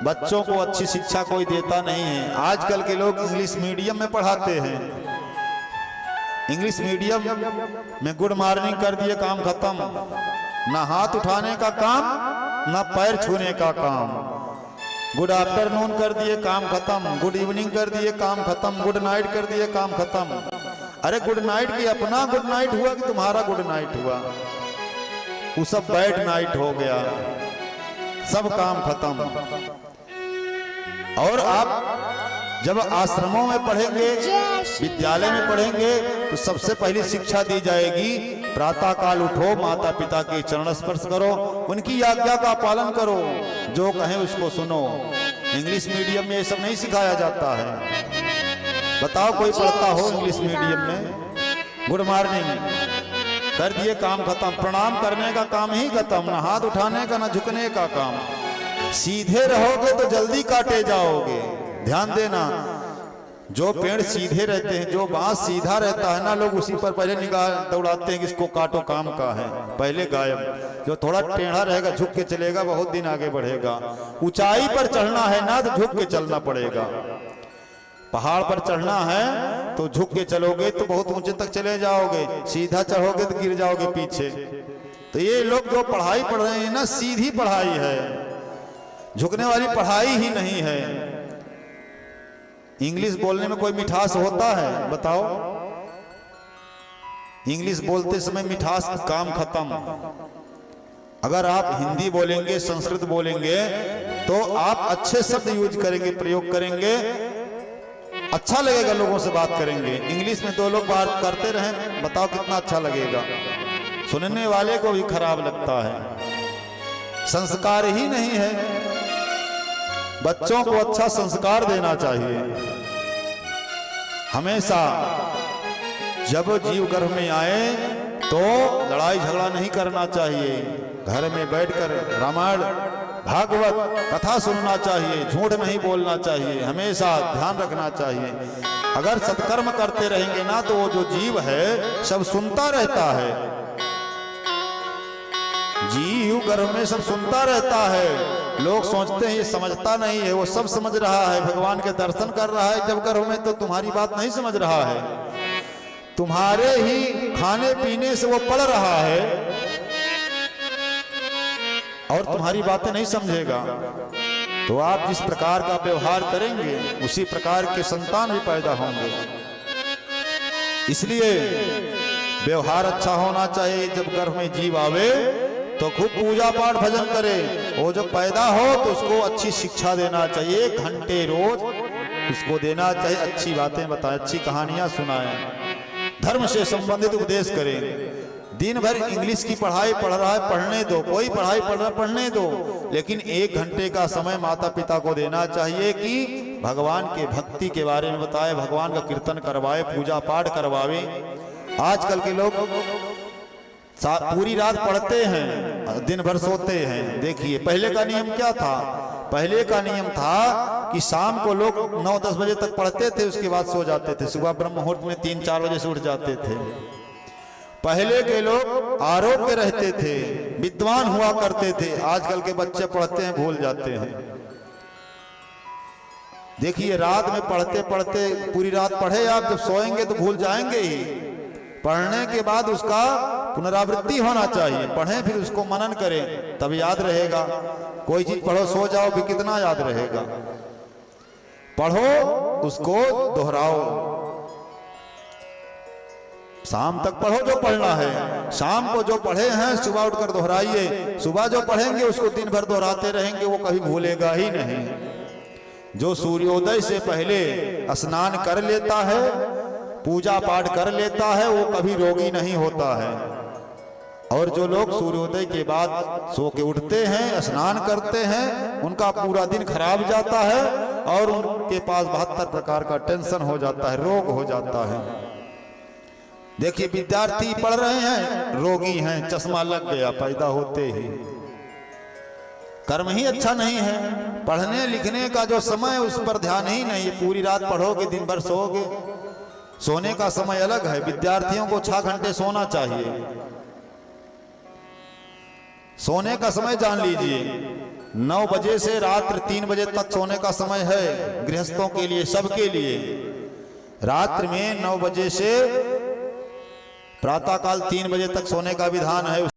बच्चों को अच्छी शिक्षा कोई देता नहीं है। आजकल के लोग इंग्लिश मीडियम में पढ़ाते हैं। इंग्लिश मीडियम में गुड मॉर्निंग कर दिए, काम खत्म। ना हाथ उठाने का काम, ना पैर छूने का काम। गुड आफ्टरनून कर दिए, काम खत्म। गुड इवनिंग कर दिए, काम खत्म। गुड नाइट कर दिए, काम खत्म। अरे गुड नाइट की अपना गुड नाइट हुआ कि तुम्हारा गुड नाइट हुआ? वो सब बैड नाइट हो गया, सब काम खत्म। और आप जब आश्रमों में पढ़ेंगे, विद्यालय में पढ़ेंगे, तो सबसे पहली शिक्षा दी जाएगी, प्रातः काल उठो, माता पिता के चरण स्पर्श करो, उनकी आज्ञा का पालन करो, जो कहें उसको सुनो। इंग्लिश मीडियम में ये सब नहीं सिखाया जाता है। बताओ कोई पढ़ता हो इंग्लिश मीडियम में? गुड मॉर्निंग कर दिए, काम खत्म। प्रणाम करने का काम ही खत्म, ना हाथ उठाने का, ना झुकने का काम। सीधे रहोगे तो जल्दी काटे जाओगे। ध्यान देना, जो पेड़ सीधे रहते हैं, जो बांस सीधा रहता है ना, लोग उसी पर पहले निगाह दौड़ाते हैं कि इसको काटो, काम का है, पहले गायब। जो थोड़ा टेढ़ा रहेगा, झुक के चलेगा, बहुत दिन आगे बढ़ेगा। ऊंचाई पर चढ़ना है ना, तो झुक के चलना पड़ेगा। पहाड़ पर चढ़ना है तो झुक के चलोगे तो बहुत ऊंचे तक चले जाओगे, सीधा चढ़ोगे तो गिर जाओगे पीछे। तो ये लोग जो पढ़ाई पढ़ रहे हैं ना, सीधी पढ़ाई है, झुकने वाली पढ़ाई ही नहीं है। इंग्लिश बोलने में कोई मिठास होता है? बताओ। इंग्लिश बोलते समय मिठास, काम खत्म। अगर आप हिंदी बोलेंगे, संस्कृत बोलेंगे, तो आप अच्छे शब्द यूज करेंगे, प्रयोग करेंगे, अच्छा लगेगा, लोगों से बात करेंगे। इंग्लिश में दो लोग बात करते रहें, बताओ कितना अच्छा लगेगा? सुनने वाले को भी खराब लगता है। संस्कार ही नहीं है। बच्चों को अच्छा संस्कार देना चाहिए। हमेशा जब जीव गर्भ में आए तो लड़ाई झगड़ा नहीं करना चाहिए। घर में बैठकर रामायण भागवत कथा सुनना चाहिए, झूठ नहीं बोलना चाहिए, हमेशा ध्यान रखना चाहिए। अगर सत्कर्म करते रहेंगे ना, तो वो जो जीव है सब सुनता रहता है। जीव गर्भ में सब सुनता रहता है। लोग सोचते हैं ये समझता नहीं है, वो सब समझ रहा है, भगवान के दर्शन कर रहा है जब गर्भ में, तो तुम्हारी बात नहीं समझ रहा है। तुम्हारे ही खाने पीने से वो पढ़ रहा है और तुम्हारी बातें नहीं समझेगा। तो आप जिस प्रकार का व्यवहार करेंगे, उसी प्रकार के संतान भी पैदा होंगे। इसलिए व्यवहार अच्छा होना चाहिए। जब गर्भ में जीव आवे तो खूब पूजा पाठ भजन करे। वो जब पैदा हो तो उसको अच्छी शिक्षा देना चाहिए। 1 घंटे रोज उसको देना चाहिए, अच्छी बातें बताएं, अच्छी कहानियां सुनाएं, धर्म से संबंधित उपदेश करें। दिन भर इंग्लिश की पढ़ाई पढ़ रहा है, पढ़ने दो, कोई पढ़ाई पढ़ रहा है, पढ़ने दो, लेकिन 1 घंटे का समय माता पिता को देना चाहिए कि भगवान के भक्ति के बारे में बताए, भगवान का कीर्तन करवाए, पूजा पाठ करवावे। आजकल के लोग पूरी रात पढ़ते हैं, दिन भर सोते हैं। देखिए पहले का नियम क्या था? पहले का नियम था कि शाम को लोग 9-10 बजे तक पढ़ते थे, उसके बाद सो जाते थे। सुबह ब्रह्म मुहूर्त में 3-4 बजे से उठ जाते थे। पहले के लोग आरोग्य रहते थे, विद्वान हुआ करते थे। आजकल के बच्चे पढ़ते हैं, भूल जाते हैं। देखिए रात में पढ़ते पढ़ते, पूरी रात पढ़े आप, जब सोएंगे तो भूल जाएंगे ही। पढ़ने के बाद उसका पुनरावृत्ति होना चाहिए। पढ़ें फिर उसको मनन करें, तब याद रहेगा। कोई चीज पढ़ो सो जाओ भी कितना याद रहेगा? पढ़ो, उसको दोहराओ। शाम तक पढ़ो जो पढ़ना है, शाम को जो पढ़े हैं सुबह उठकर दोहराइए। सुबह जो पढ़ेंगे उसको दिन भर दोहराते रहेंगे, वो कभी भूलेगा ही नहीं। जो सूर्योदय से पहले स्नान कर लेता है, पूजा पाठ कर लेता है, वो कभी रोगी नहीं होता है। और जो लोग सूर्योदय के बाद सो के उठते हैं, स्नान करते हैं, उनका पूरा दिन खराब जाता है और उनके पास 72 प्रकार का टेंशन हो जाता है, रोग हो जाता है। देखिए विद्यार्थी पढ़ रहे हैं, रोगी हैं, चश्मा लग गया पैदा होते ही। कर्म ही अच्छा नहीं है। पढ़ने लिखने का जो समय उस पर ध्यान ही नहीं है। पूरी रात पढ़ोगे, दिन भर सोओगे। सोने का समय अलग है। विद्यार्थियों को 6 घंटे सोना चाहिए। सोने का समय जान लीजिए। 9 बजे से रात्रि 3 बजे तक सोने का समय है गृहस्थों के लिए, सबके लिए। रात्रि में 9 बजे से प्रातःकाल 3 बजे तक सोने का विधान है।